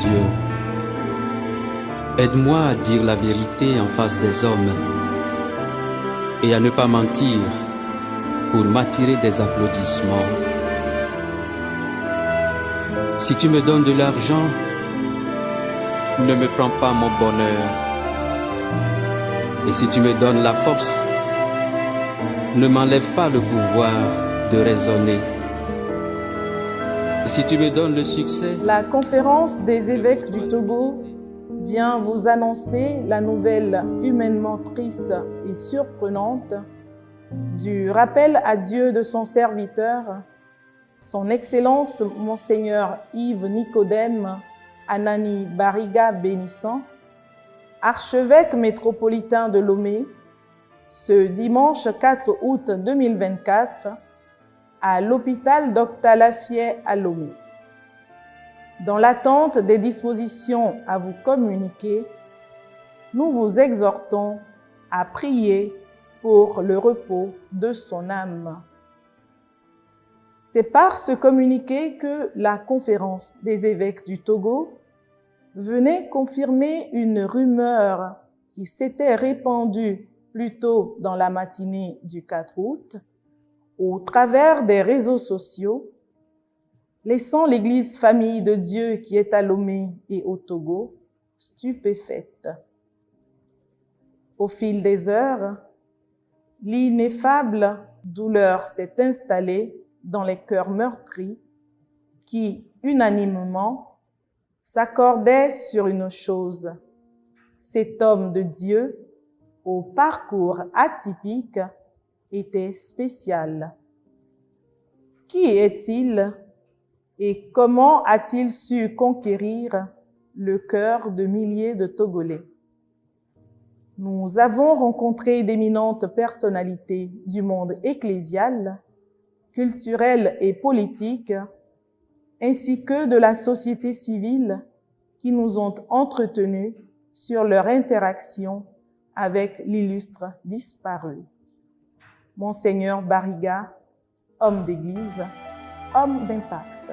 Dieu, aide-moi à dire la vérité en face des hommes et à ne pas mentir pour m'attirer des applaudissements. Si tu me donnes de l'argent, ne me prends pas mon bonheur. Et si tu me donnes la force, ne m'enlève pas le pouvoir de raisonner. Si tu me donnes le succès... La conférence des évêques du Togo vient vous annoncer la nouvelle humainement triste et surprenante du rappel à Dieu de son serviteur, son Excellence Monseigneur Yves Nicodème Anani Bariga Bénissant, archevêque métropolitain de Lomé, ce dimanche 4 août 2024, à l'hôpital d'Octalafié à Lomé. Dans l'attente des dispositions à vous communiquer, nous vous exhortons à prier pour le repos de son âme. C'est par ce communiqué que la conférence des évêques du Togo venait confirmer une rumeur qui s'était répandue plus tôt dans la matinée du 4 août au travers des réseaux sociaux, laissant l'Église Famille de Dieu qui est à Lomé et au Togo stupéfaite. Au fil des heures, l'ineffable douleur s'est installée dans les cœurs meurtris qui, unanimement, s'accordaient sur une chose. Cet homme de Dieu, au parcours atypique, était spécial. Qui est-il et comment a-t-il su conquérir le cœur de milliers de Togolais? Nous avons rencontré d'éminentes personnalités du monde ecclésial, culturel et politique, ainsi que de la société civile qui nous ont entretenus sur leur interaction avec l'illustre disparu. Monseigneur Bariga, homme d'église, homme d'impact.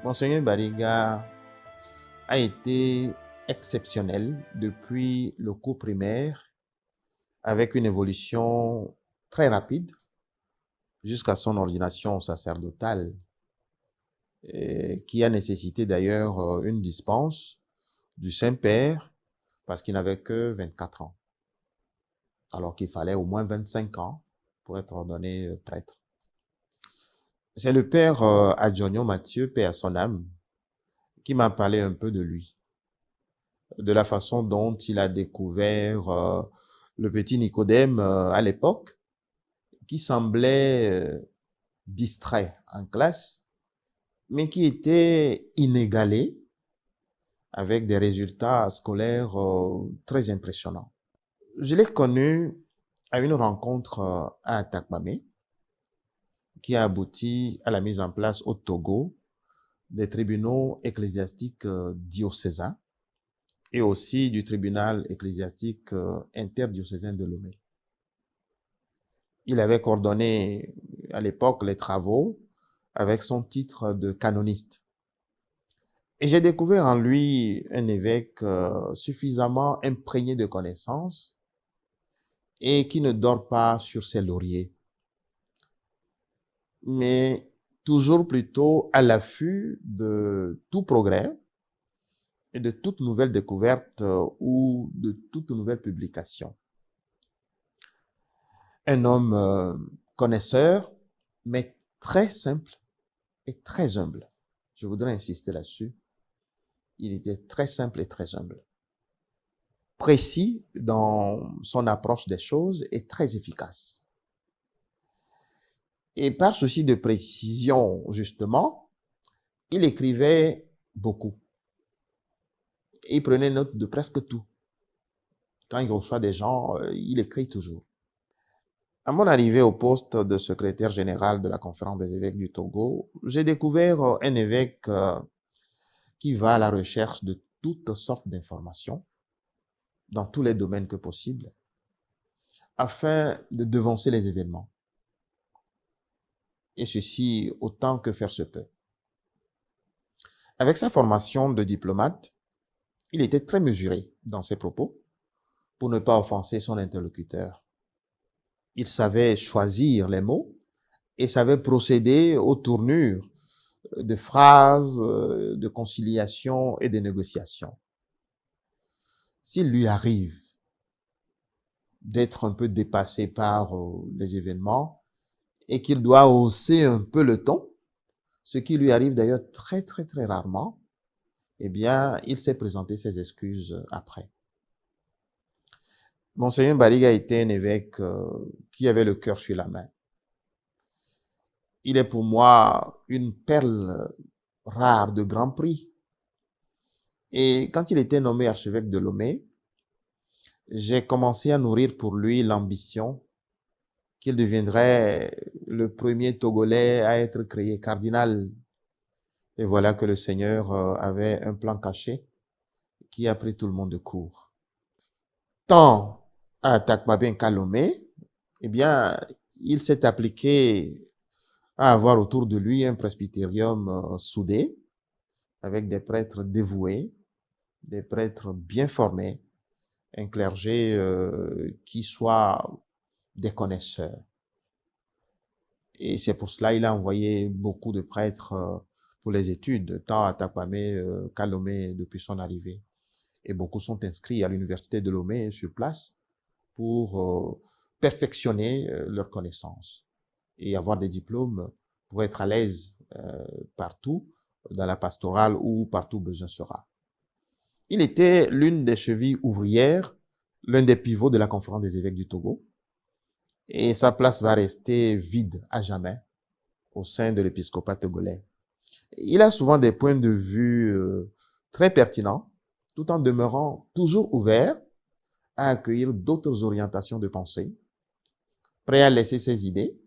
Monseigneur Bariga a été exceptionnel depuis le cours primaire avec une évolution très rapide jusqu'à son ordination sacerdotale qui a nécessité d'ailleurs une dispense du Saint-Père parce qu'il n'avait que 24 ans alors qu'il fallait au moins 25 ans pour être ordonné prêtre. C'est le père Adjonio Mathieu, paix à son âme, qui m'a parlé un peu de lui, de la façon dont il a découvert le petit Nicodème à l'époque, qui semblait distrait en classe, mais qui était inégalé, avec des résultats scolaires très impressionnants. Je l'ai connu à une rencontre à Atakpamé, qui a abouti à la mise en place au Togo des tribunaux ecclésiastiques diocésains et aussi du tribunal ecclésiastique interdiocésain de Lomé. Il avait coordonné à l'époque les travaux avec son titre de canoniste. Et j'ai découvert en lui un évêque suffisamment imprégné de connaissances et qui ne dort pas sur ses lauriers, mais toujours plutôt à l'affût de tout progrès et de toute nouvelle découverte ou de toute nouvelle publication. Un homme connaisseur, mais très simple et très humble. Je voudrais insister là-dessus. Il était très simple et très humble. Précis dans son approche des choses et très efficace. Et par souci de précision, justement, il écrivait beaucoup. Il prenait note de presque tout. Quand il reçoit des gens, il écrit toujours. À mon arrivée au poste de secrétaire général de la Conférence des évêques du Togo, j'ai découvert un évêque qui va à la recherche de toutes sortes d'informations dans tous les domaines que possible, afin de devancer les événements. Et ceci autant que faire se peut. Avec sa formation de diplomate, il était très mesuré dans ses propos pour ne pas offenser son interlocuteur. Il savait choisir les mots et savait procéder aux tournures de phrases, de conciliation et de négociation. S'il lui arrive d'être un peu dépassé par les événements et qu'il doit hausser un peu le ton, ce qui lui arrive d'ailleurs très, très, très rarement, eh bien, il s'est présenté ses excuses après. Monseigneur Mbaliga était un évêque qui avait le cœur sur la main. Il est pour moi une perle rare de grand prix. Et quand il était nommé archevêque de Lomé, j'ai commencé à nourrir pour lui l'ambition qu'il deviendrait le premier Togolais à être créé cardinal. Et voilà que le Seigneur avait un plan caché qui a pris tout le monde de court. Tant à Takmabin qu'à Lomé, eh bien, il s'est appliqué à avoir autour de lui un presbytérium soudé, avec des prêtres dévoués, des prêtres bien formés, un clergé qui soit des connaisseurs. Et c'est pour cela qu'il a envoyé beaucoup de prêtres pour les études, tant à Takpamé qu'à Lomé depuis son arrivée. Et beaucoup sont inscrits à l'université de Lomé sur place pour perfectionner leurs connaissances et avoir des diplômes pour être à l'aise partout dans la pastorale ou partout où besoin sera. Il était l'une des chevilles ouvrières, l'un des pivots de la Conférence des évêques du Togo, et sa place va rester vide à jamais au sein de l'épiscopat togolais. Il a souvent des points de vue très pertinents, tout en demeurant toujours ouvert à accueillir d'autres orientations de pensée, prêt à laisser ses idées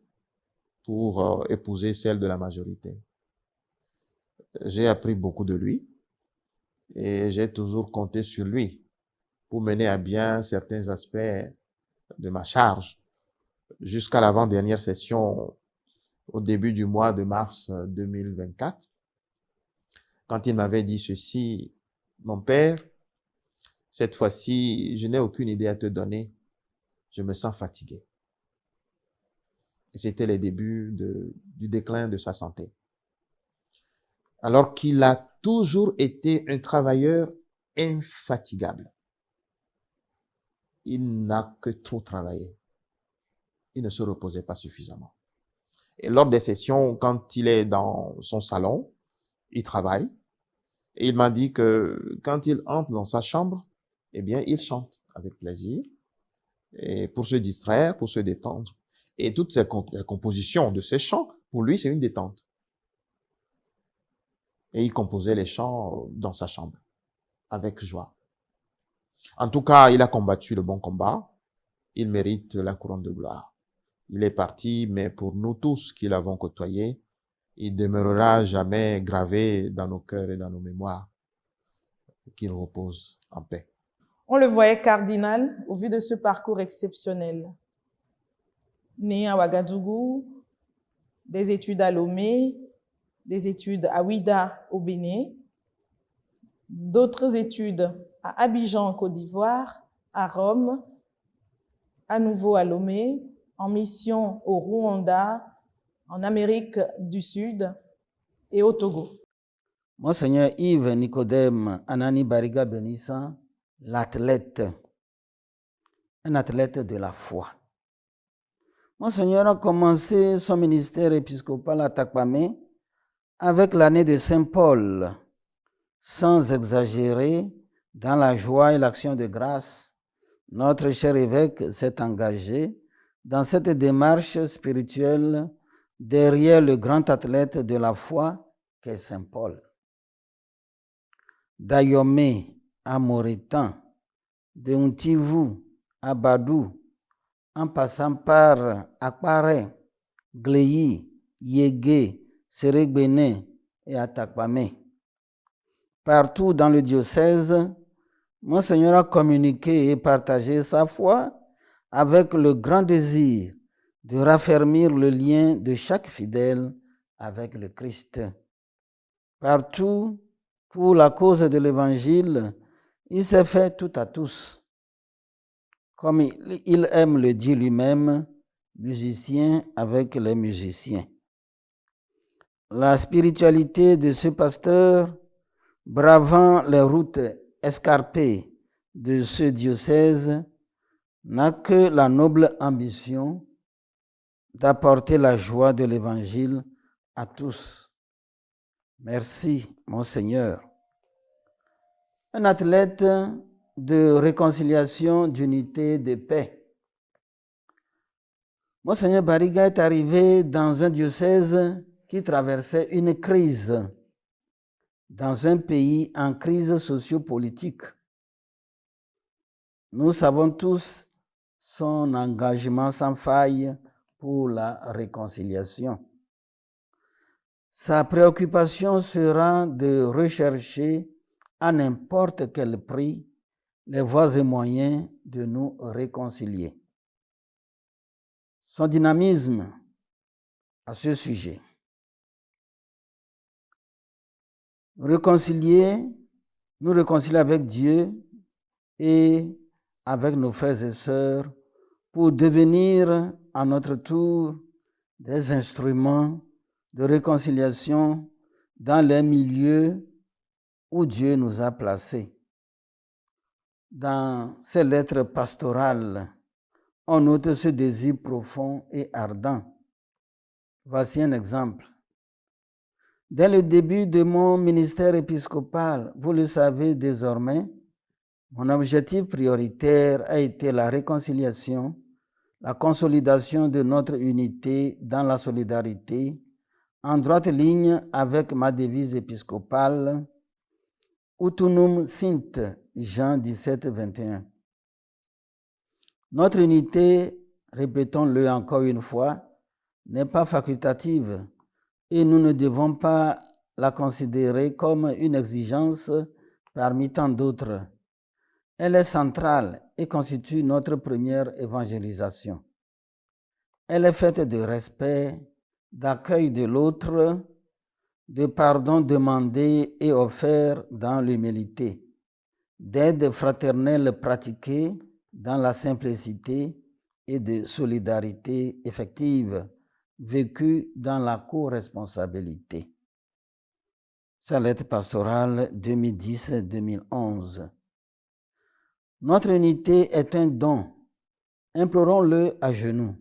pour épouser celles de la majorité. J'ai appris beaucoup de lui et j'ai toujours compté sur lui pour mener à bien certains aspects de ma charge jusqu'à l'avant-dernière session au début du mois de mars 2024, quand il m'avait dit ceci: mon père, cette fois-ci, je n'ai aucune idée à te donner, je me sens fatigué. Et c'était les débuts du déclin de sa santé. Alors qu'il a toujours été un travailleur infatigable. Il n'a que trop travaillé. Il ne se reposait pas suffisamment. Et lors des sessions, quand il est dans son salon, il travaille. Et il m'a dit que quand il entre dans sa chambre, eh bien, il chante avec plaisir, et pour se distraire, pour se détendre. Et toutes ces compositions de ces chants, pour lui, c'est une détente. Et il composait les chants dans sa chambre, avec joie. En tout cas, il a combattu le bon combat. Il mérite la couronne de gloire. Il est parti, mais pour nous tous qui l'avons côtoyé, il demeurera jamais gravé dans nos cœurs et dans nos mémoires. Qu'il repose en paix. On le voyait cardinal au vu de ce parcours exceptionnel. Né à Ouagadougou, des études à Lomé, des études à Ouida au Bénin, d'autres études à Abidjan en Côte d'Ivoire, à Rome, à nouveau à Lomé, en mission au Rwanda, en Amérique du Sud et au Togo. Monseigneur Yves Nicodème Anani Bariga Benissa, l'athlète, un athlète de la foi. Monseigneur a commencé son ministère épiscopal à Takpamé avec l'année de Saint Paul, sans exagérer, dans la joie et l'action de grâce. Notre cher évêque s'est engagé dans cette démarche spirituelle derrière le grand athlète de la foi qu'est Saint Paul. D'Ayomé à Moretan, de Ntivu à Badou, en passant par Akpare, Gleyi, Yégué, Sérégbéné et Atakpamé. Partout dans le diocèse, Monseigneur a communiqué et partagé sa foi avec le grand désir de raffermir le lien de chaque fidèle avec le Christ. Partout, pour la cause de l'Évangile, il s'est fait tout à tous. Comme il aime le dire lui-même, musicien avec les musiciens. La spiritualité de ce pasteur, bravant les routes escarpées de ce diocèse, n'a que la noble ambition d'apporter la joie de l'Évangile à tous. Merci, Monseigneur. Un athlète de réconciliation, d'unité, de paix. Monseigneur Bariga est arrivé dans un diocèse qui traversait une crise, dans un pays en crise socio-politique. Nous savons tous son engagement sans faille pour la réconciliation. Sa préoccupation sera de rechercher à n'importe quel prix les voies et moyens de nous réconcilier. Son dynamisme à ce sujet. Nous réconcilier avec Dieu et avec nos frères et sœurs pour devenir à notre tour des instruments de réconciliation dans les milieux où Dieu nous a placés. Dans ces lettres pastorales, on note ce désir profond et ardent. Voici un exemple. Dès le début de mon ministère épiscopal, vous le savez désormais, mon objectif prioritaire a été la réconciliation, la consolidation de notre unité dans la solidarité, en droite ligne avec ma devise épiscopale, Utunum Sint, Jean 17, 21. Notre unité, répétons-le encore une fois, n'est pas facultative et nous ne devons pas la considérer comme une exigence parmi tant d'autres. Elle est centrale et constitue notre première évangélisation. Elle est faite de respect, d'accueil de l'autre, de pardon demandé et offert dans l'humilité, d'aide fraternelle pratiquée dans la simplicité et de solidarité effective vécue dans la co-responsabilité. Sa lettre pastorale 2010-2011. Notre unité est un don. Implorons-le à genoux.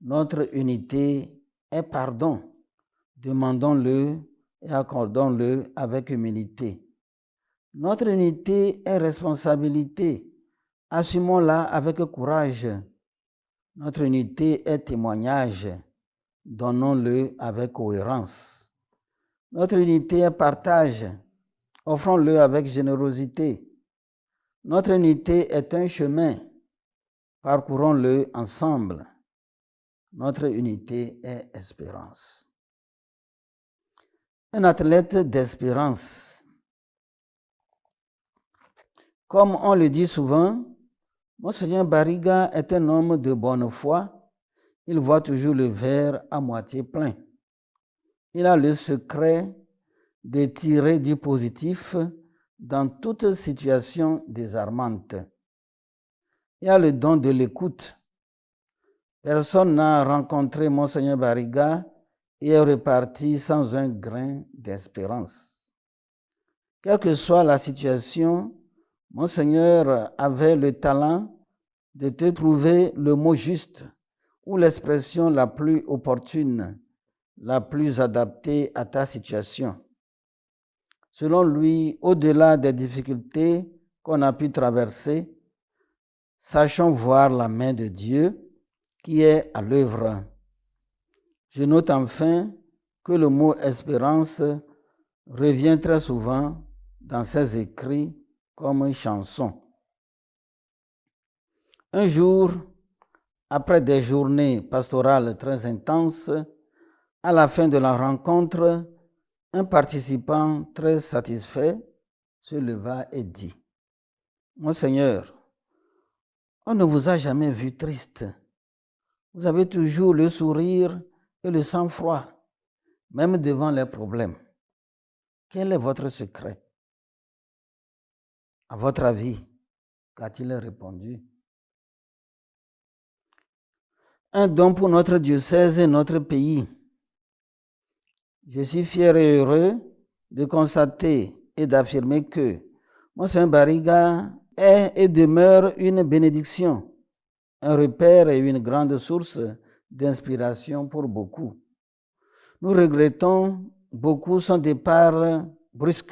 Notre unité est pardon. Demandons-le et accordons-le avec humilité. Notre unité est responsabilité. Assumons-la avec courage. Notre unité est témoignage. Donnons-le avec cohérence. Notre unité est partage. Offrons-le avec générosité. Notre unité est un chemin. Parcourons-le ensemble. Notre unité est espérance. Un athlète d'espérance. Comme on le dit souvent, Monseigneur Bariga est un homme de bonne foi. Il voit toujours le verre à moitié plein. Il a le secret de tirer du positif dans toute situation désarmante. Il a le don de l'écoute. Personne n'a rencontré Monseigneur Bariga et est reparti sans un grain d'espérance. Quelle que soit la situation, Monseigneur avait le talent de te trouver le mot juste ou l'expression la plus opportune, la plus adaptée à ta situation. Selon lui, au-delà des difficultés qu'on a pu traverser, sachons voir la main de Dieu qui est à l'œuvre. Je note enfin que le mot espérance revient très souvent dans ses écrits comme chanson. Un jour, après des journées pastorales très intenses, à la fin de la rencontre, un participant très satisfait se leva et dit: « Monseigneur, on ne vous a jamais vu triste. Vous avez toujours le sourire et le sang-froid, même devant les problèmes. Quel est votre secret? À votre avis, qu'a-t-il répondu? Un don pour notre diocèse et notre pays. Je suis fier et heureux de constater et d'affirmer que Monseigneur Bariga est et demeure une bénédiction, un repère et une grande source d'inspiration pour beaucoup. Nous regrettons beaucoup son départ brusque,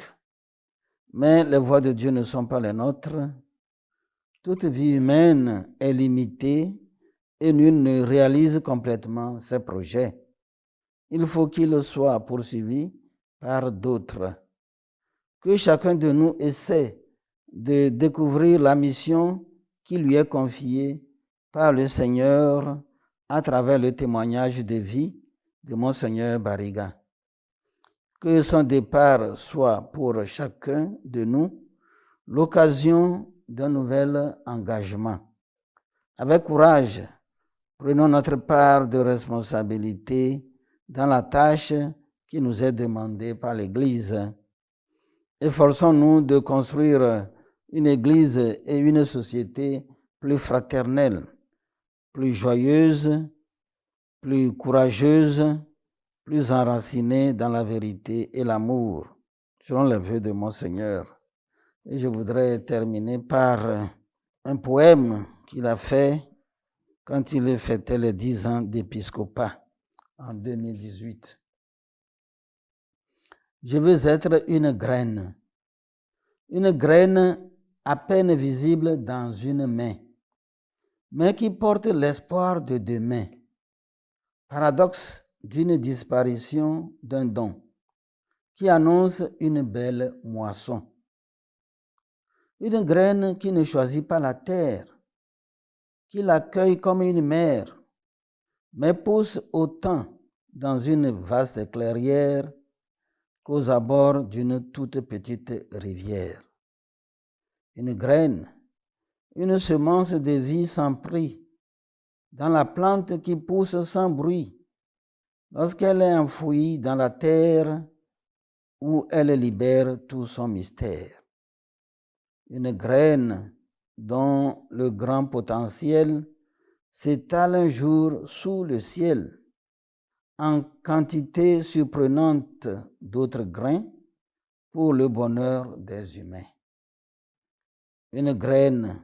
mais les voies de Dieu ne sont pas les nôtres. Toute vie humaine est limitée et nul ne réalise complètement ses projets. Il faut qu'il soit poursuivi par d'autres. Que chacun de nous essaie de découvrir la mission qui lui est confiée par le Seigneur à travers le témoignage de vie de Monseigneur Bariga. Que son départ soit pour chacun de nous l'occasion d'un nouvel engagement. Avec courage, prenons notre part de responsabilité dans la tâche qui nous est demandée par l'Église. Efforçons-nous de construire une Église et une société plus fraternelle, plus joyeuse, plus courageuse, plus enracinée dans la vérité et l'amour, selon les vœux de Monseigneur. Et je voudrais terminer par un poème qu'il a fait quand il fêtait les 10 ans d'épiscopat en 2018. Je veux être une graine à peine visible dans une main, mais qui porte l'espoir de demain. Paradoxe d'une disparition d'un don, qui annonce une belle moisson. Une graine qui ne choisit pas la terre, qui l'accueille comme une mère, mais pousse autant dans une vaste clairière qu'aux abords d'une toute petite rivière. Une graine, une semence de vie sans prix, dans la plante qui pousse sans bruit, lorsqu'elle est enfouie dans la terre où elle libère tout son mystère. Une graine dont le grand potentiel s'étale un jour sous le ciel, en quantité surprenante d'autres grains pour le bonheur des humains. Une graine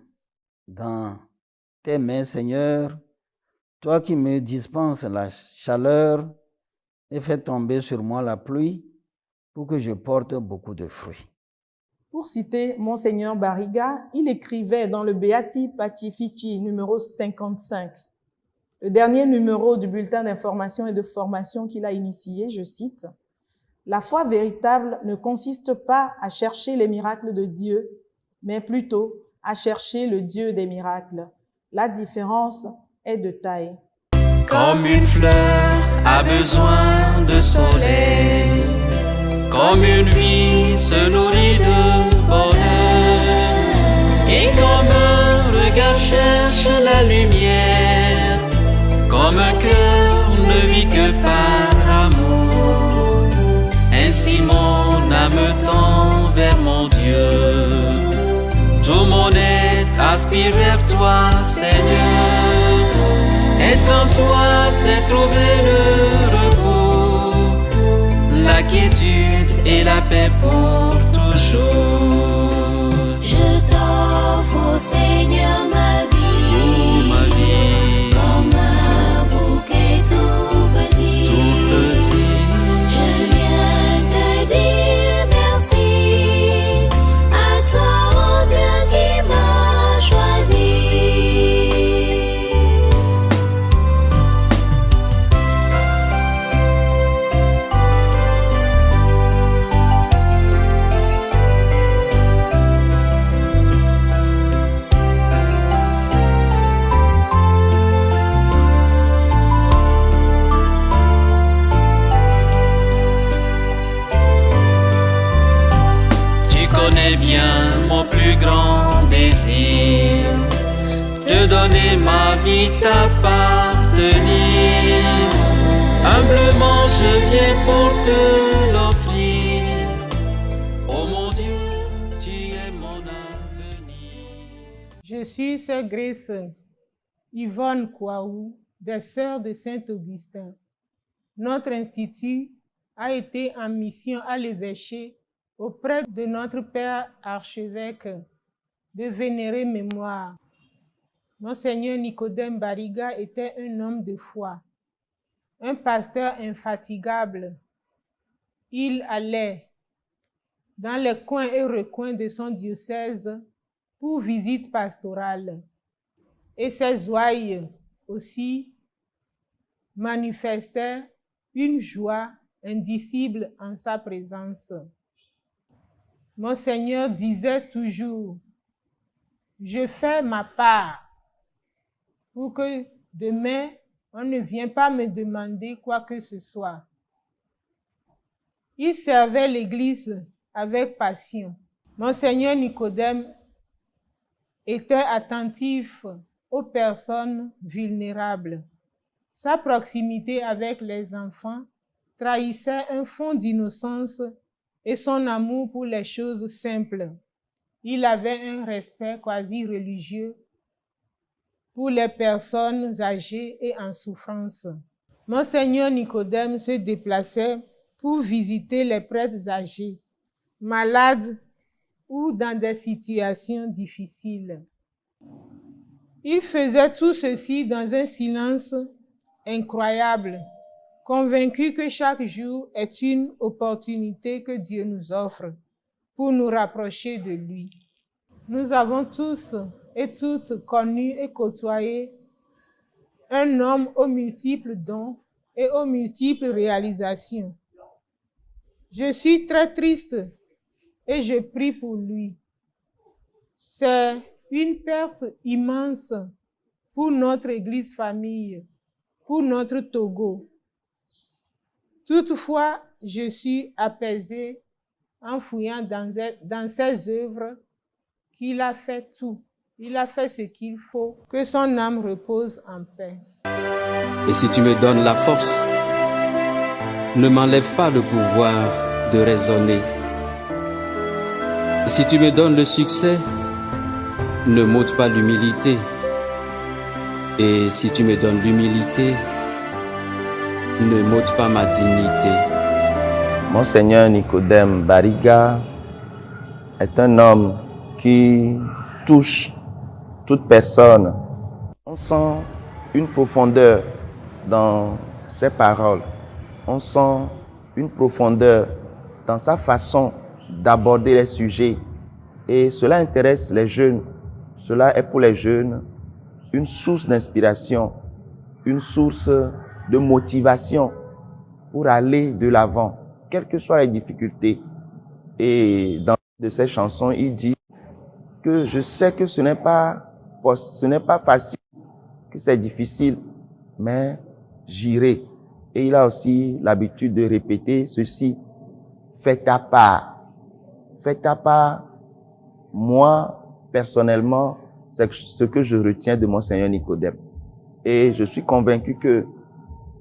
dans tes mains, Seigneur, toi qui me dispenses la chaleur et fais tomber sur moi la pluie pour que je porte beaucoup de fruits. Pour citer Monseigneur Bariga, il écrivait dans le Beati Pacifici numéro 55, le dernier numéro du bulletin d'information et de formation qu'il a initié, je cite, « La foi véritable ne consiste pas à chercher les miracles de Dieu, mais plutôt à chercher le Dieu des miracles. La différence est de taille. » Comme une fleur a besoin de soleil, comme une vie se nourrit de bonheur, et comme un regard cherche la lumière, comme un cœur ne vit que par amour, ainsi mon âme tend vers mon Dieu. Tout mon être aspire vers toi, Seigneur, et en toi s'est trouvé le repos, la quiétude et la paix pour toujours. Je t'offre, Seigneur, ma vie, comme un bouquet tout petit. Je viens te dire merci à toi, oh Dieu, qui m'a choisi. c'est bien mon plus grand désir, te donner ma vie, t'appartenir. Humblement je viens pour te l'offrir. Oh mon Dieu, tu es mon avenir. Je suis sœur Grace Yvonne Kouaou, des Sœurs de Saint-Augustin. Notre institut a été en mission à l'évêché auprès de notre Père archevêque de vénérée mémoire. Monseigneur Nicodème Bariga était un homme de foi, un pasteur infatigable. Il allait dans les coins et recoins de son diocèse pour visite pastorale. Et ses ouailles aussi manifestaient une joie indicible en sa présence. Monseigneur disait toujours, je fais ma part pour que demain, on ne vienne pas me demander quoi que ce soit. Il servait l'Église avec passion. Monseigneur Nicodème était attentif aux personnes vulnérables. Sa proximité avec les enfants trahissait un fond d'innocence et son amour pour les choses simples. Il avait un respect quasi religieux pour les personnes âgées et en souffrance. Monseigneur Nicodème se déplaçait pour visiter les prêtres âgés, malades ou dans des situations difficiles. Il faisait tout ceci dans un silence incroyable, convaincu que chaque jour est une opportunité que Dieu nous offre pour nous rapprocher de lui. Nous avons tous et toutes connu et côtoyé un homme aux multiples dons et aux multiples réalisations. Je suis très triste et je prie pour lui. C'est une perte immense pour notre Église famille, pour notre Togo. Toutefois, je suis apaisée en fouillant dans ses œuvres qu'il a fait tout. Il a fait ce qu'il faut, que son âme repose en paix. Et si tu me donnes la force, ne m'enlève pas le pouvoir de raisonner. Si tu me donnes le succès, ne m'ôte pas l'humilité. Et si tu me donnes l'humilité, ne m'ôte pas ma dignité. Monseigneur Nicodème Bariga est un homme qui touche toute personne. On sent une profondeur dans ses paroles. On sent une profondeur dans sa façon d'aborder les sujets. Et cela intéresse les jeunes. Cela est pour les jeunes une source d'inspiration, une source de motivation pour aller de l'avant, quelles que soient les difficultés. Et dans une de ses chansons, il dit que je sais que ce n'est pas facile, que c'est difficile, mais j'irai. Et il a aussi l'habitude de répéter ceci: fais ta part. Fais ta part. Moi, personnellement, c'est ce que je retiens de Monseigneur Nicodème. Et je suis convaincu que,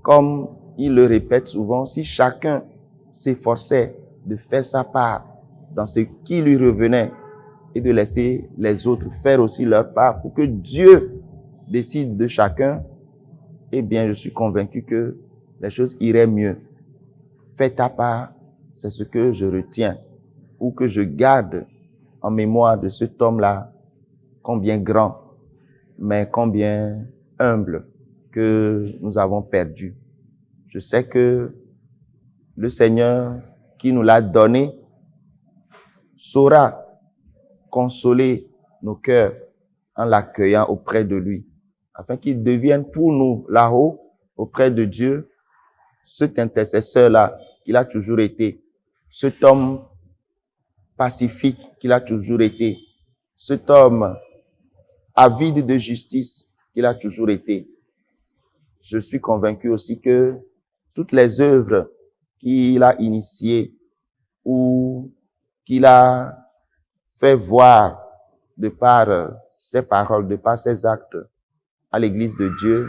comme il le répète souvent, si chacun s'efforçait de faire sa part dans ce qui lui revenait et de laisser les autres faire aussi leur part pour que Dieu décide de chacun, eh bien, je suis convaincu que les choses iraient mieux. Fais ta part, c'est ce que je retiens ou que je garde en mémoire de cet homme-là, combien grand, mais combien humble que nous avons perdu. Je sais que le Seigneur qui nous l'a donné saura consoler nos cœurs en l'accueillant auprès de lui, afin qu'il devienne pour nous là-haut, auprès de Dieu, cet intercesseur-là qu'il a toujours été, cet homme pacifique qu'il a toujours été, cet homme avide de justice qu'il a toujours été. Je suis convaincu aussi que toutes les œuvres qu'il a initiées ou qu'il a fait voir de par ses paroles, de par ses actes à l'Église de Dieu,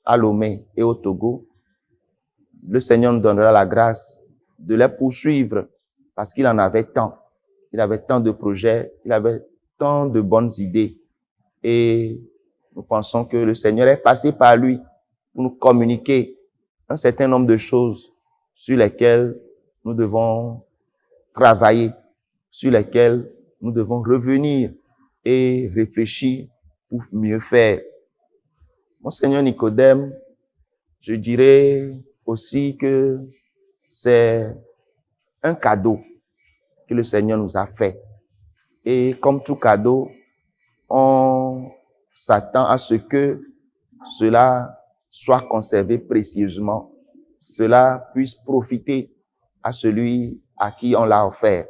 à Lomé et au Togo, le Seigneur nous donnera la grâce de les poursuivre parce qu'il en avait tant. Il avait tant de projets, il avait tant de bonnes idées et nous pensons que le Seigneur est passé par lui pour nous communiquer un certain nombre de choses sur lesquelles nous devons travailler, sur lesquelles nous devons revenir et réfléchir pour mieux faire. Monseigneur Nicodème, je dirais aussi que c'est un cadeau que le Seigneur nous a fait. Et comme tout cadeau, on s'attend à ce que cela soit conservé précieusement, cela puisse profiter à celui à qui on l'a offert.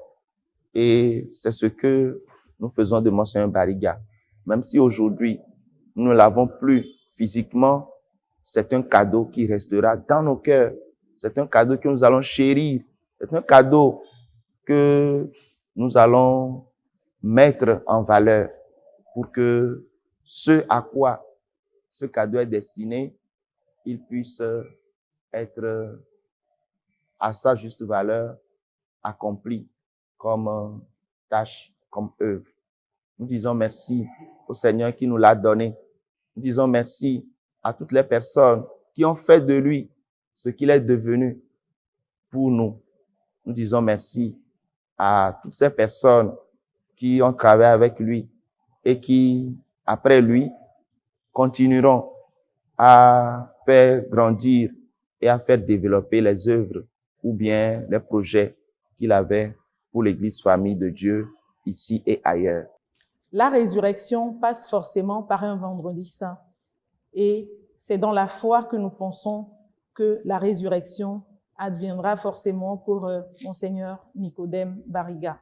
Et c'est ce que nous faisons de Monseigneur Bariga. Même si aujourd'hui, nous ne l'avons plus physiquement, c'est un cadeau qui restera dans nos cœurs. C'est un cadeau que nous allons chérir. C'est un cadeau que nous allons mettre en valeur pour que ce à quoi ce cadeau est destiné, il puisse être à sa juste valeur accompli comme tâche, comme œuvre. Nous disons merci au Seigneur qui nous l'a donné. Nous disons merci à toutes les personnes qui ont fait de lui ce qu'il est devenu pour nous. Nous disons merci à toutes ces personnes qui ont travaillé avec lui et qui, après lui, continueront à faire grandir et à faire développer les œuvres ou bien les projets qu'il avait pour l'Église Famille de Dieu ici et ailleurs. La résurrection passe forcément par un vendredi saint. Et c'est dans la foi que nous pensons que la résurrection adviendra forcément pour Monseigneur Nicodème Bariga.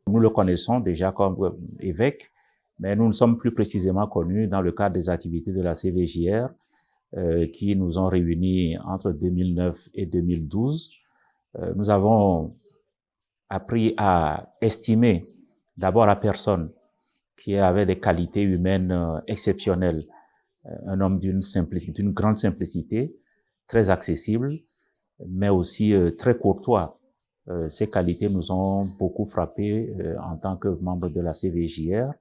Nous le connaissons déjà comme évêque, mais nous ne sommes plus précisément connus dans le cadre des activités de la CVJR qui nous ont réunis entre 2009 et 2012. Nous avons appris à estimer d'abord la personne qui avait des qualités humaines exceptionnelles, un homme d'une grande simplicité, très accessible, mais aussi très courtois. Ces qualités nous ont beaucoup frappés en tant que membre de la CVJR.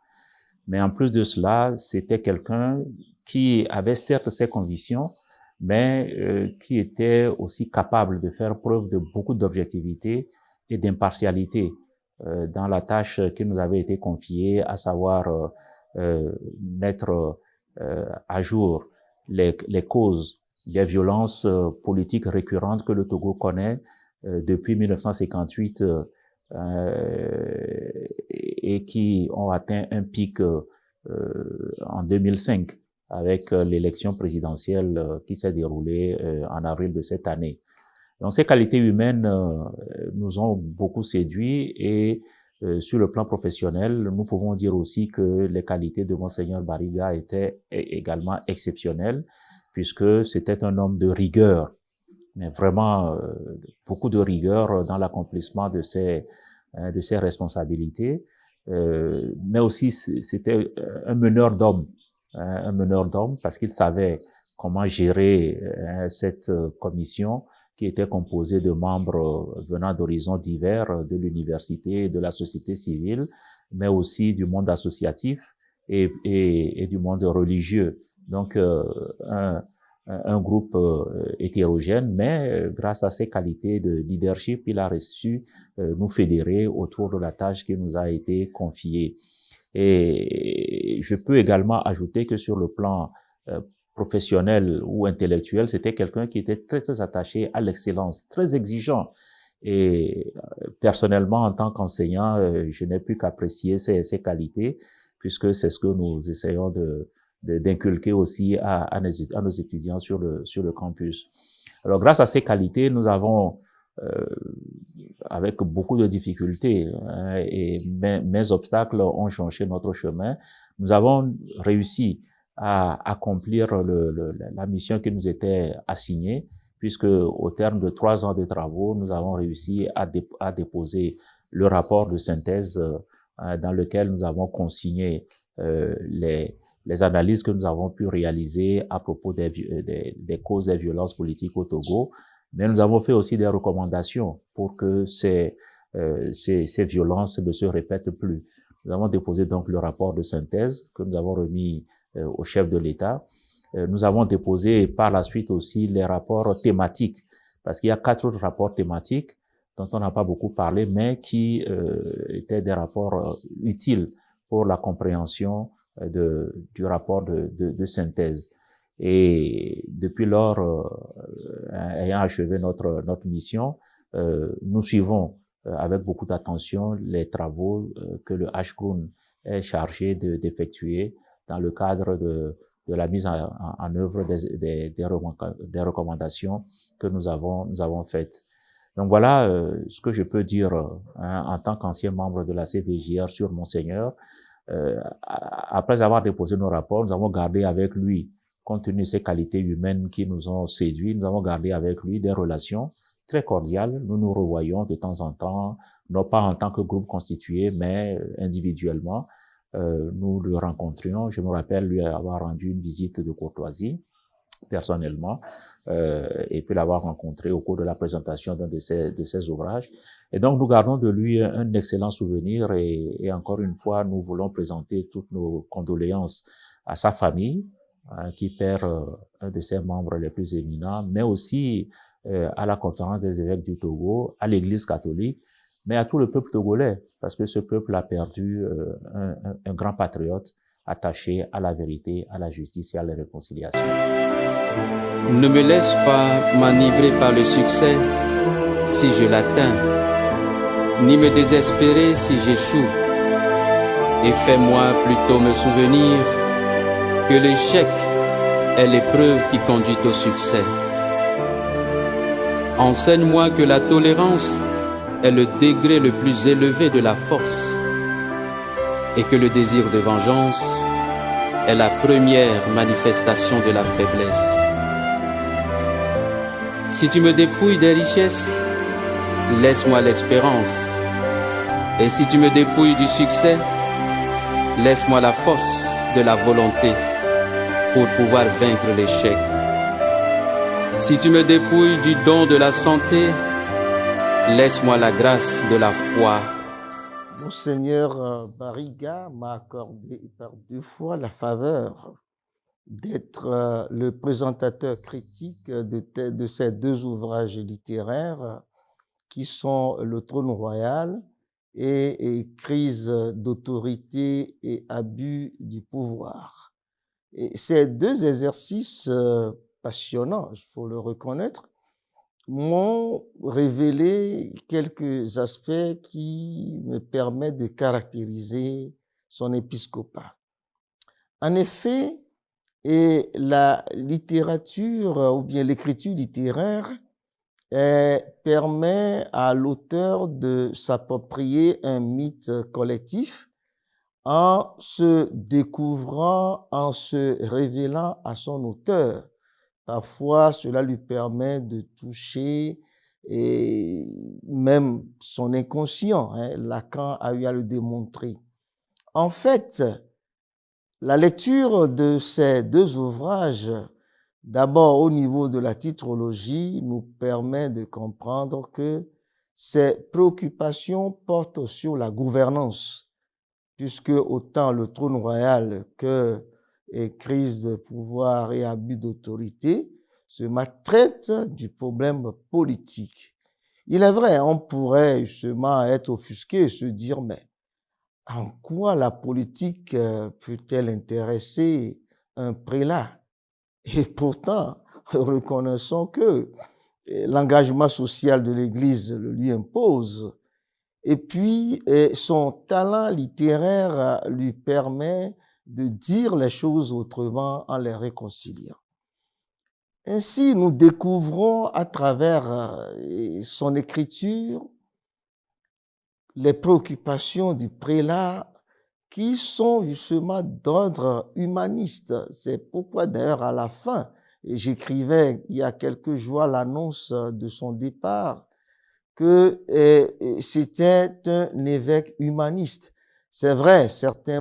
Mais en plus de cela, c'était quelqu'un qui avait certes ses convictions, mais qui était aussi capable de faire preuve de beaucoup d'objectivité et d'impartialité dans la tâche qui nous avait été confiée, à savoir mettre à jour les causes des violences politiques récurrentes que le Togo connaît depuis 1958 et qui ont atteint un pic en 2005 avec l'élection présidentielle qui s'est déroulée en avril de cette année. Donc ces qualités humaines nous ont beaucoup séduits et sur le plan professionnel, nous pouvons dire aussi que les qualités de Monseigneur Bariga étaient également exceptionnelles puisque c'était un homme de rigueur, mais vraiment beaucoup de rigueur dans l'accomplissement de ses responsabilités, mais aussi c'était un meneur d'hommes parce qu'il savait comment gérer cette commission qui était composée de membres venant d'horizons divers, de l'université, de la société civile, mais aussi du monde associatif et du monde religieux. Donc un groupe hétérogène, mais grâce à ses qualités de leadership, il a su nous fédérer autour de la tâche qui nous a été confiée. Et je peux également ajouter que sur le plan professionnel ou intellectuel, c'était quelqu'un qui était très, très attaché à l'excellence, très exigeant. Et personnellement, en tant qu'enseignant, je n'ai plus qu'apprécier ses qualités, puisque c'est ce que nous essayons d'inculquer aussi à nos étudiants sur le campus. Alors, grâce à ces qualités, nous avons, avec beaucoup de difficultés, et mes obstacles ont changé notre chemin, nous avons réussi à accomplir la mission qui nous était assignée, puisque au terme de 3 ans de travaux, nous avons réussi à déposer le rapport de synthèse dans lequel nous avons consigné les analyses que nous avons pu réaliser à propos des causes des violences politiques au Togo, mais nous avons fait aussi des recommandations pour que ces violences ne se répètent plus. Nous avons déposé donc le rapport de synthèse que nous avons remis au chef de l'État. Nous avons déposé par la suite aussi les rapports thématiques, parce qu'il y a 4 autres rapports thématiques dont on n'a pas beaucoup parlé, mais qui étaient des rapports utiles pour la compréhension du rapport de synthèse. Et depuis lors, ayant achevé notre mission, nous suivons avec beaucoup d'attention les travaux que le HCROUN est chargé d'effectuer dans le cadre de la mise en œuvre des recommandations que nous avons faites. Donc voilà ce que je peux dire en tant qu'ancien membre de la CVJR sur Monseigneur. Après avoir déposé nos rapports, nous avons gardé avec lui, compte tenu de ses qualités humaines qui nous ont séduits, nous avons gardé avec lui des relations très cordiales. Nous nous revoyons de temps en temps, non pas en tant que groupe constitué, mais individuellement. Nous le rencontrions. Je me rappelle lui avoir rendu une visite de courtoisie, personnellement, et puis l'avoir rencontré au cours de la présentation d'un de ses ouvrages. Et donc, nous gardons de lui un excellent souvenir et encore une fois, nous voulons présenter toutes nos condoléances à sa famille, qui perd un de ses membres les plus éminents, mais aussi à la Conférence des évêques du Togo, à l'Église catholique, mais à tout le peuple togolais, parce que ce peuple a perdu un grand patriote attaché à la vérité, à la justice et à la réconciliation. Ne me laisse pas m'enivrer par le succès si je l'atteins, ni me désespérer si j'échoue, et fais-moi plutôt me souvenir que l'échec est l'épreuve qui conduit au succès. Enseigne-moi que la tolérance est le degré le plus élevé de la force et que le désir de vengeance est la première manifestation de la faiblesse. Si tu me dépouilles des richesses, laisse-moi l'espérance. Et si tu me dépouilles du succès, laisse-moi la force de la volonté pour pouvoir vaincre l'échec. Si tu me dépouilles du don de la santé, laisse-moi la grâce de la foi. Monseigneur Bariga m'a accordé par 2 fois la faveur d'être le présentateur critique de ces 2 ouvrages littéraires qui sont Le Trône Royal et Crise d'autorité et abus du pouvoir. Et ces 2 exercices passionnants, il faut le reconnaître, m'ont révélé quelques aspects qui me permettent de caractériser son épiscopat. En effet, la littérature ou bien l'écriture littéraire permet à l'auteur de s'approprier un mythe collectif en se découvrant, en se révélant à son auteur. Parfois, cela lui permet de toucher et même son inconscient. Lacan a eu à le démontrer. En fait, la lecture de ces 2 ouvrages, d'abord au niveau de la titrologie, nous permet de comprendre que ces préoccupations portent sur la gouvernance, puisque autant Le Trône Royal que Crise de pouvoir et abus d'autorité se traite du problème politique. Il est vrai, on pourrait justement être offusqué et se dire, mais en quoi la politique peut-elle intéresser un prélat? Et pourtant, reconnaissons que l'engagement social de l'Église le lui impose. Et puis, son talent littéraire lui permet de dire les choses autrement en les réconciliant. Ainsi, nous découvrons à travers son écriture les préoccupations du prélat qui sont justement d'ordre humaniste. C'est pourquoi d'ailleurs à la fin, j'écrivais il y a quelques jours l'annonce de son départ, que c'était un évêque humaniste. C'est vrai, certains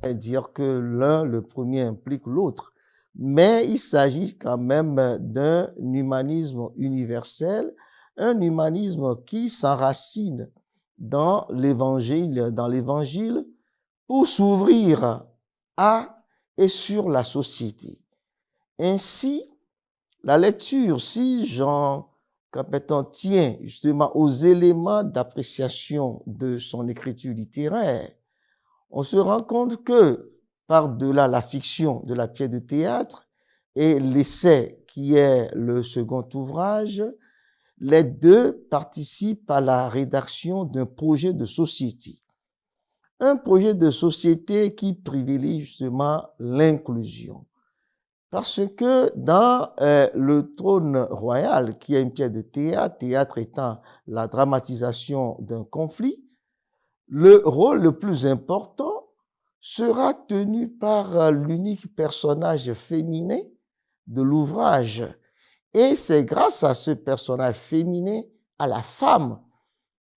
pourraient dire que le premier implique l'autre, mais il s'agit quand même d'un humanisme universel, un humanisme qui s'enracine dans l'évangile pour s'ouvrir à et sur la société. Ainsi, la lecture, si Jean Capeton tient justement aux éléments d'appréciation de son écriture littéraire, on se rend compte que par-delà la fiction de la pièce de théâtre et l'essai qui est le second ouvrage, les deux participent à la rédaction d'un projet de société. Un projet de société qui privilégie justement l'inclusion. Parce que dans le trône royal, qui est une pièce de théâtre étant la dramatisation d'un conflit, le rôle le plus important sera tenu par l'unique personnage féminin de l'ouvrage. Et c'est grâce à ce personnage féminin, à la femme,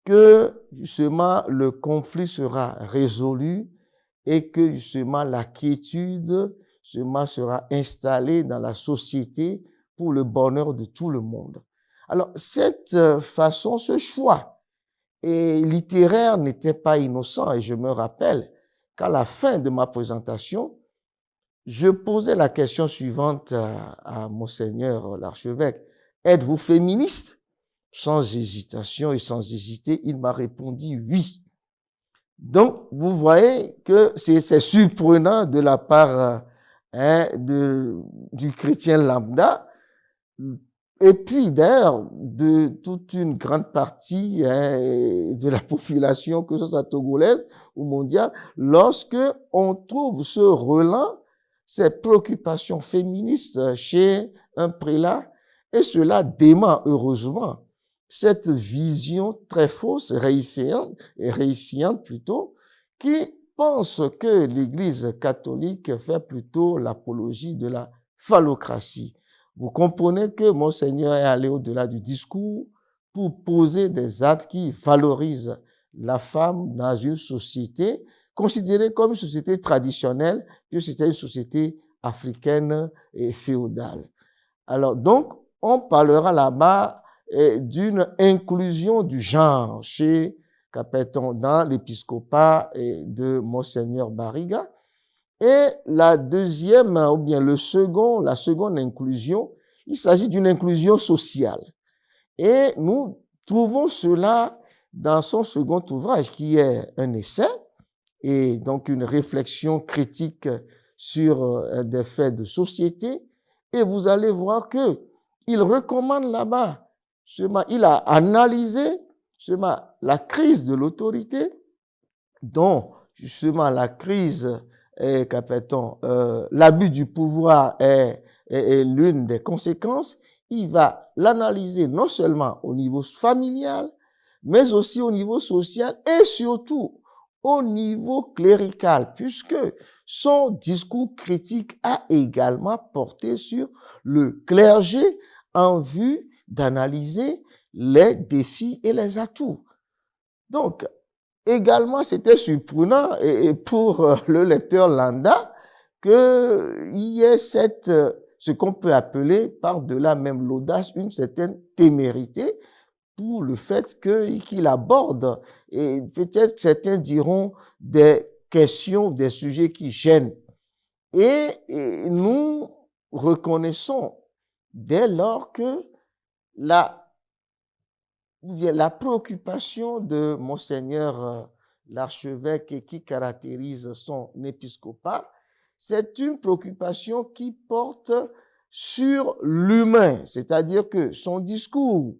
que justement le conflit sera résolu et que justement la quiétude sera installée dans la société pour le bonheur de tout le monde. Alors, cette façon, ce choix littéraire n'était pas innocent et je me rappelle qu'à la fin de ma présentation, je posais la question suivante à Monseigneur l'archevêque. Êtes-vous féministe? Sans hésitation et sans hésiter, il m'a répondu oui. Donc, vous voyez que c'est surprenant de la part du chrétien lambda, et puis d'ailleurs de toute une grande partie de la population, que ce soit togolaise ou mondiale, lorsque on trouve ce relent, ces préoccupations féministes chez un prélat, et cela dément heureusement cette vision très fausse, réifiante plutôt, qui pense que l'Église catholique fait plutôt l'apologie de la phallocratie. Vous comprenez que Monseigneur est allé au-delà du discours pour poser des actes qui valorisent la femme dans une société considérée comme une société traditionnelle, que c'était une société africaine et féodale. Alors donc, on parlera là-bas d'une inclusion du genre chez Capeton dans l'épiscopat de Monseigneur Barriga. Et la deuxième, ou bien la seconde inclusion, il s'agit d'une inclusion sociale. Et nous trouvons cela dans son second ouvrage, qui est un essai, et donc une réflexion critique sur des faits de société. Et vous allez voir que il recommande là-bas, il a analysé la crise de l'autorité, dont justement la crise l'abus du pouvoir est l'une des conséquences. Il va l'analyser non seulement au niveau familial, mais aussi au niveau social et surtout au niveau clérical, puisque son discours critique a également porté sur le clergé en vue d'analyser les défis et les atouts. Donc, également, c'était surprenant et pour le lecteur lambda qu'il y ait ce qu'on peut appeler par-delà même l'audace, une certaine témérité pour le fait qu'il aborde, et peut-être certains diront, des questions, des sujets qui gênent. Et nous reconnaissons dès lors que la préoccupation de Monseigneur l'archevêque et qui caractérise son épiscopat, c'est une préoccupation qui porte sur l'humain, c'est-à-dire que son discours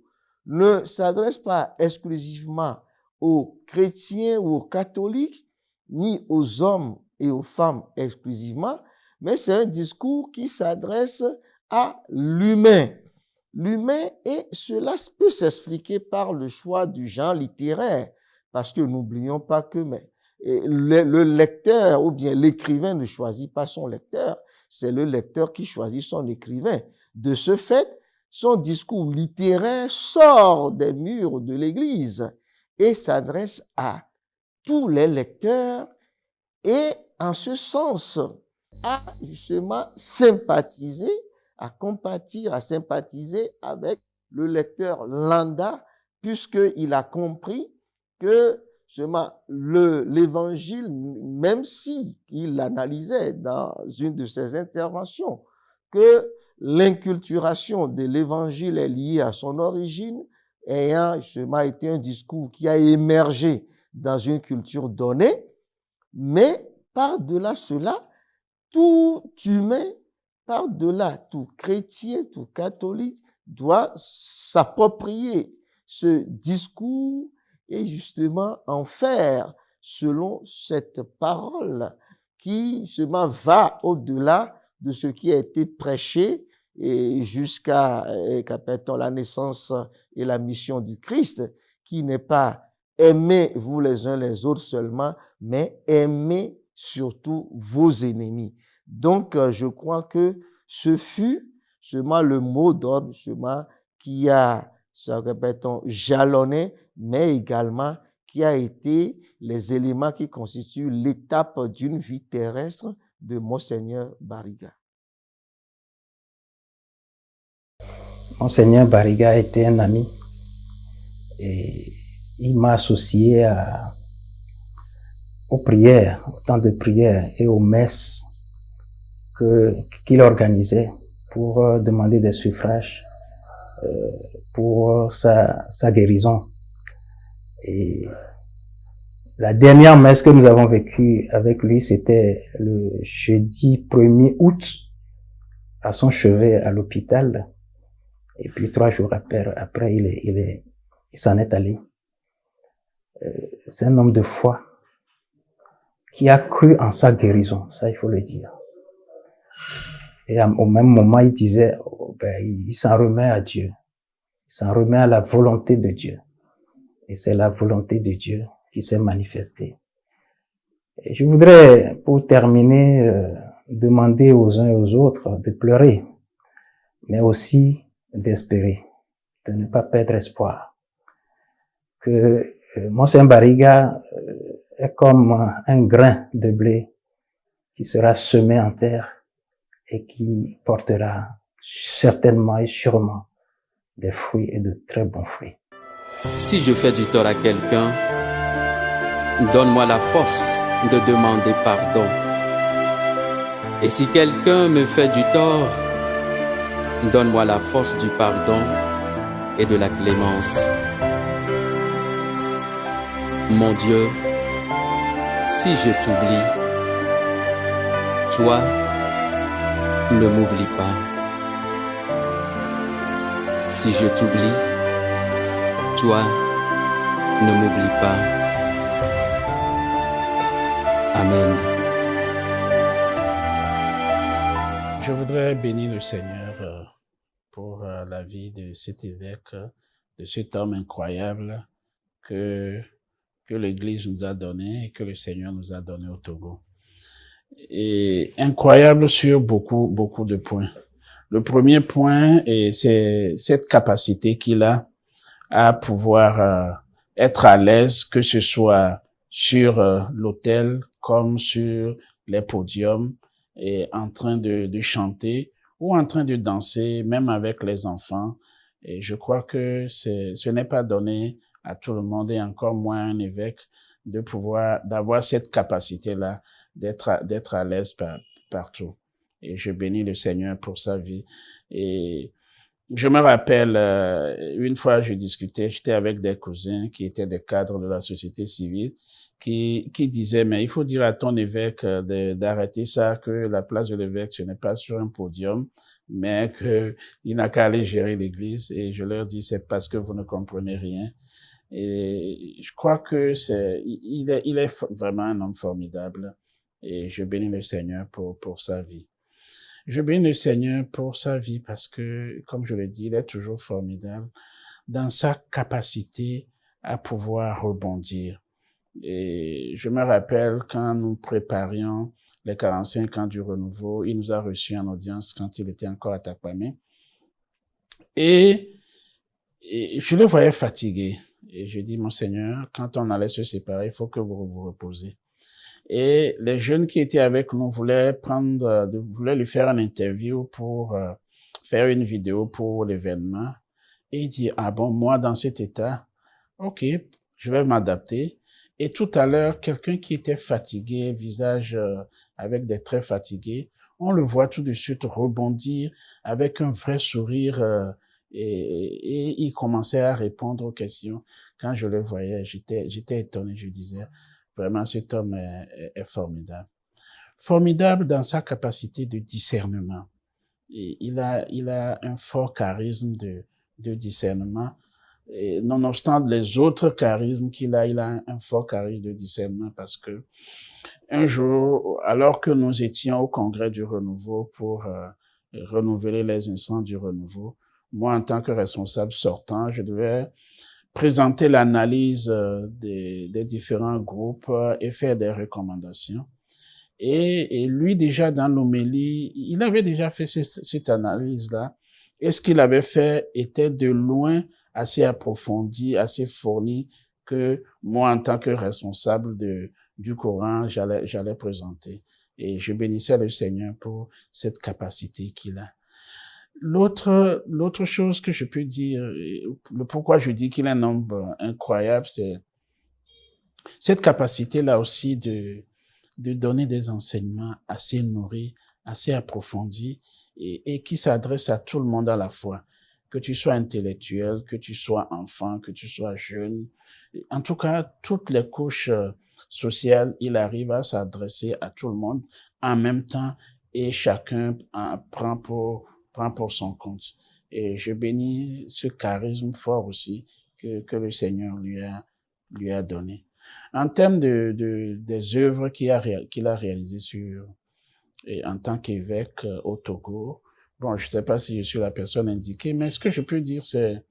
ne s'adresse pas exclusivement aux chrétiens ou aux catholiques, ni aux hommes et aux femmes exclusivement, mais c'est un discours qui s'adresse à l'humain. L'humain, et cela peut s'expliquer par le choix du genre littéraire, parce que n'oublions pas que le lecteur ou bien l'écrivain ne choisit pas son lecteur, c'est le lecteur qui choisit son écrivain. De ce fait, son discours littéraire sort des murs de l'Église et s'adresse à tous les lecteurs et en ce sens à justement sympathiser, à compatir, à sympathiser avec le lecteur lambda, puisqu'il a compris que justement l'évangile, même si il l'analysait dans une de ses interventions, que l'inculturation de l'évangile est liée à son origine, ayant justement été un discours qui a émergé dans une culture donnée, mais par-delà cela, tout humain, par-delà tout chrétien, tout catholique, doit s'approprier ce discours et justement en faire selon cette parole qui justement va au-delà de ce qui a été prêché et jusqu'à la naissance et la mission du Christ, qui n'est pas aimez-vous les uns les autres seulement, mais aimez surtout vos ennemis. Donc, je crois que ce fut seulement le mot d'ordre, seulement qui a, jalonné, mais également qui a été les éléments qui constituent l'étape d'une vie terrestre de Monseigneur Barriga. Monseigneur Barriga était un ami et il m'a associé aux prières, au temps de prière et aux messes qu'il organisait pour demander des suffrages pour sa guérison. Et la dernière messe que nous avons vécue avec lui, c'était le jeudi 1er août à son chevet à l'hôpital. Et puis 3 jours après il s'en est allé. C'est un homme de foi qui a cru en sa guérison, ça il faut le dire. Et au même moment, il disait, il s'en remet à Dieu. Il s'en remet à la volonté de Dieu. Et c'est la volonté de Dieu qui s'est manifestée. Et je voudrais, pour terminer, demander aux uns et aux autres de pleurer, mais aussi d'espérer, de ne pas perdre espoir. Que Monseigneur Barriga est comme un grain de blé qui sera semé en terre et qui portera certainement et sûrement des fruits et de très bons fruits. Si je fais du tort à quelqu'un, donne-moi la force de demander pardon. Et si quelqu'un me fait du tort, donne-moi la force du pardon et de la clémence. Mon Dieu, si je t'oublie, toi, ne m'oublie pas. Si je t'oublie, toi, ne m'oublie pas. Amen. Je voudrais bénir le Seigneur pour la vie de cet évêque, de cet homme incroyable que l'Église nous a donné et que le Seigneur nous a donné au Togo. Et incroyable sur beaucoup de points. Le premier point, c'est cette capacité qu'il a à pouvoir être à l'aise, que ce soit sur l'autel comme sur les podiums, et en train de chanter ou en train de danser, même avec les enfants. Et je crois que ce n'est pas donné à tout le monde, et encore moins un évêque, d'avoir cette capacité-là, d'être à l'aise partout. Et je bénis le Seigneur pour sa vie. Et je me rappelle, une fois j'étais avec des cousins qui étaient des cadres de la société civile, qui disaient, mais il faut dire à ton évêque d'arrêter ça, que la place de l'évêque, ce n'est pas sur un podium, mais qu'il n'a qu'à aller gérer l'église. Et je leur dis, c'est parce que vous ne comprenez rien. Et je crois que il est vraiment un homme formidable. Et je bénis le Seigneur pour sa vie. Je bénis le Seigneur pour sa vie parce que, comme je l'ai dit, il est toujours formidable dans sa capacité à pouvoir rebondir. Et je me rappelle quand nous préparions les 45 ans du renouveau, il nous a reçus en audience quand il était encore à Takwame. Et je le voyais fatigué. Et je dis, mon Seigneur, quand on allait se séparer, il faut que vous vous reposez. Et les jeunes qui étaient avec nous voulaient lui faire une interview pour faire une vidéo pour l'événement. Et il dit, ah bon, moi dans cet état, ok, je vais m'adapter. Et tout à l'heure, quelqu'un qui était fatigué, visage avec des traits fatigués, on le voit tout de suite rebondir avec un vrai sourire et il commençait à répondre aux questions. Quand je le voyais, j'étais étonné, je disais, vraiment cet homme est formidable. Formidable dans sa capacité de discernement. Et il a un fort charisme de discernement. Et nonobstant les autres charismes qu'il a, il a un fort charisme de discernement parce que un jour, alors que nous étions au congrès du renouveau pour renouveler les instants du renouveau, moi, en tant que responsable sortant, je devais présenter l'analyse des différents groupes et faire des recommandations. Et lui, déjà dans l'homélie, il avait déjà fait cette analyse-là. Et ce qu'il avait fait était de loin assez approfondi, assez fourni que moi, en tant que responsable du Coran, j'allais présenter. Et je bénissais le Seigneur pour cette capacité qu'il a. L'autre chose que je peux dire, le pourquoi je dis qu'il est un homme incroyable, c'est cette capacité-là aussi de donner des enseignements assez nourris, assez approfondis et qui s'adressent à tout le monde à la fois. Que tu sois intellectuel, que tu sois enfant, que tu sois jeune. En tout cas, toutes les couches sociales, il arrive à s'adresser à tout le monde en même temps et chacun prend pour son compte. Et je bénis ce charisme fort aussi que le Seigneur lui a donné. En termes des œuvres qu'il a réalisées en tant qu'évêque au Togo, bon, je ne sais pas si je suis la personne indiquée, mais ce que je peux dire, c'est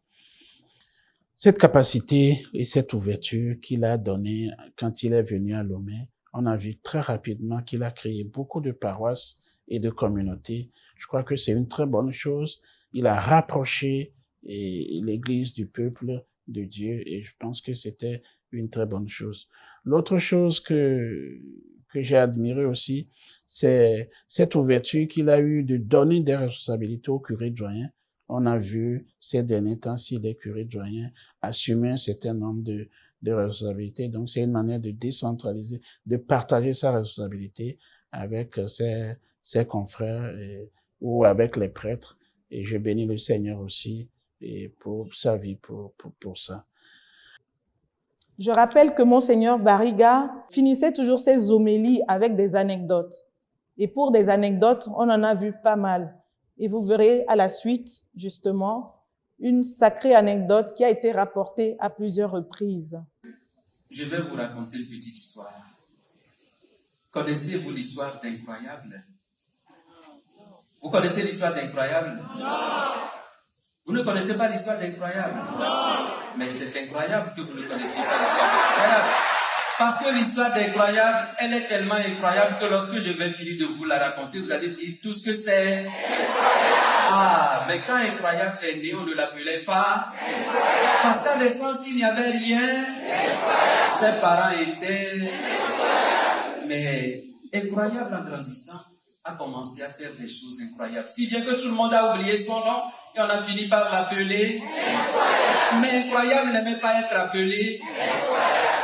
cette capacité et cette ouverture qu'il a donnée quand il est venu à Lomé. On a vu très rapidement qu'il a créé beaucoup de paroisses et de communautés. Je crois que c'est une très bonne chose. Il a rapproché l'Église du peuple de Dieu et je pense que c'était une très bonne chose. L'autre chose que j'ai admiré aussi, c'est cette ouverture qu'il a eue de donner des responsabilités aux curés doyens. On a vu ces derniers temps-ci des curés doyens assumer un certain nombre de responsabilités. Donc, c'est une manière de décentraliser, de partager sa responsabilité avec ses confrères ou avec les prêtres. Et je bénis le Seigneur aussi et pour sa vie, pour ça. Je rappelle que Monseigneur Bariga finissait toujours ses homélies avec des anecdotes. Et pour des anecdotes, on en a vu pas mal. Et vous verrez à la suite, justement, une sacrée anecdote qui a été rapportée à plusieurs reprises. Je vais vous raconter une petite histoire. Connaissez-vous l'histoire d'Incroyable? Vous connaissez l'histoire d'Incroyable? Non! Vous ne connaissez pas l'histoire d'Incroyable? Non! Mais c'est incroyable que vous ne connaissiez pas l'histoire d'Incroyable. Parce que l'histoire d'Incroyable, elle est tellement incroyable que lorsque je vais finir de vous la raconter, vous allez dire tout ce que c'est. Incroyable. Ah, mais quand Incroyable est né, on ne l'appelait pas. Incroyable. Parce qu'à naissance, il n'y avait rien. Incroyable. Ses parents étaient. Incroyable. Mais Incroyable, en grandissant, a commencé à faire des choses incroyables. Si bien que tout le monde a oublié son nom, et on a fini par l'appeler Incroyable. Mais Incroyable n'aimait pas être appelé Incroyable.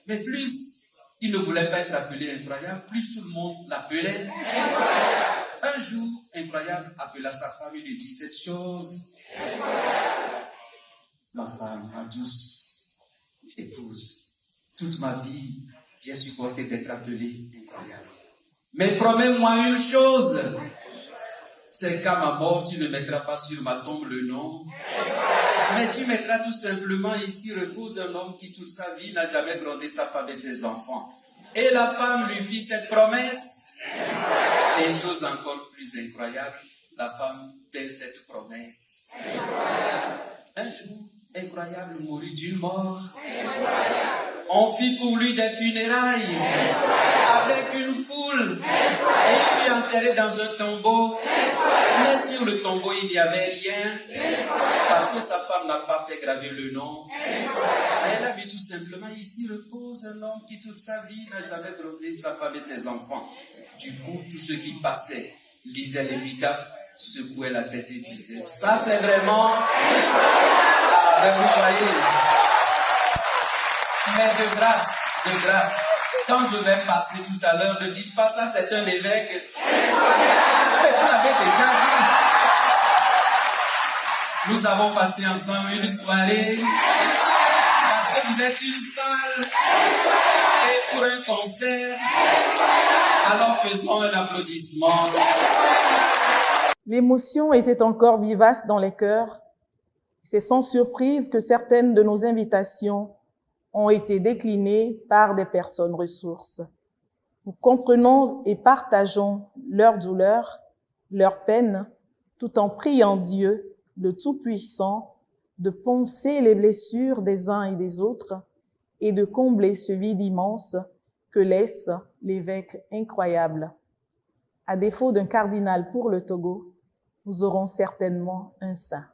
Mais plus il ne voulait pas être appelé Incroyable, plus tout le monde l'appelait Incroyable. Un jour, Incroyable appela sa femme et lui dit cette chose. Incroyable. Ma femme, ma douce épouse, toute ma vie, j'ai supporté d'être appelé Incroyable. Mais promets-moi une chose. C'est qu'à ma mort, tu ne mettras pas sur ma tombe le nom. Mais tu mettras tout simplement ici repose un homme qui toute sa vie n'a jamais grondé sa femme et ses enfants. Et la femme lui fit cette promesse. Et chose encore plus incroyable, la femme tint cette promesse. Un jour, Incroyable mourut d'une mort. On fit pour lui des funérailles avec une foule. Et il fut enterré dans un tombeau. Mais sur le tombeau, il n'y avait rien. Parce que sa femme n'a pas fait graver le nom. Mais elle a mis tout simplement ici repose suppose un homme qui toute sa vie n'a jamais drogué sa femme et ses enfants. Du coup, tous ceux qui passaient lisaient l'épitaphe, secouaient la tête et disaient, ça c'est vraiment... Ah, ben vous voyez. Mais de grâce, quand je vais passer tout à l'heure, ne dites pas ça, c'est un évêque. Mais vous l'avez déjà dit. Nous avons passé ensemble une soirée, parce que vous êtes une salle, et pour un concert, alors faisons un applaudissement. L'émotion était encore vivace dans les cœurs. C'est sans surprise que certaines de nos invitations ont été déclinées par des personnes ressources. Nous comprenons et partageons leur douleur, leur peine, tout en priant Dieu, le Tout-Puissant, de poncer les blessures des uns et des autres et de combler ce vide immense que laisse l'évêque incroyable. À défaut d'un cardinal pour le Togo, nous aurons certainement un saint.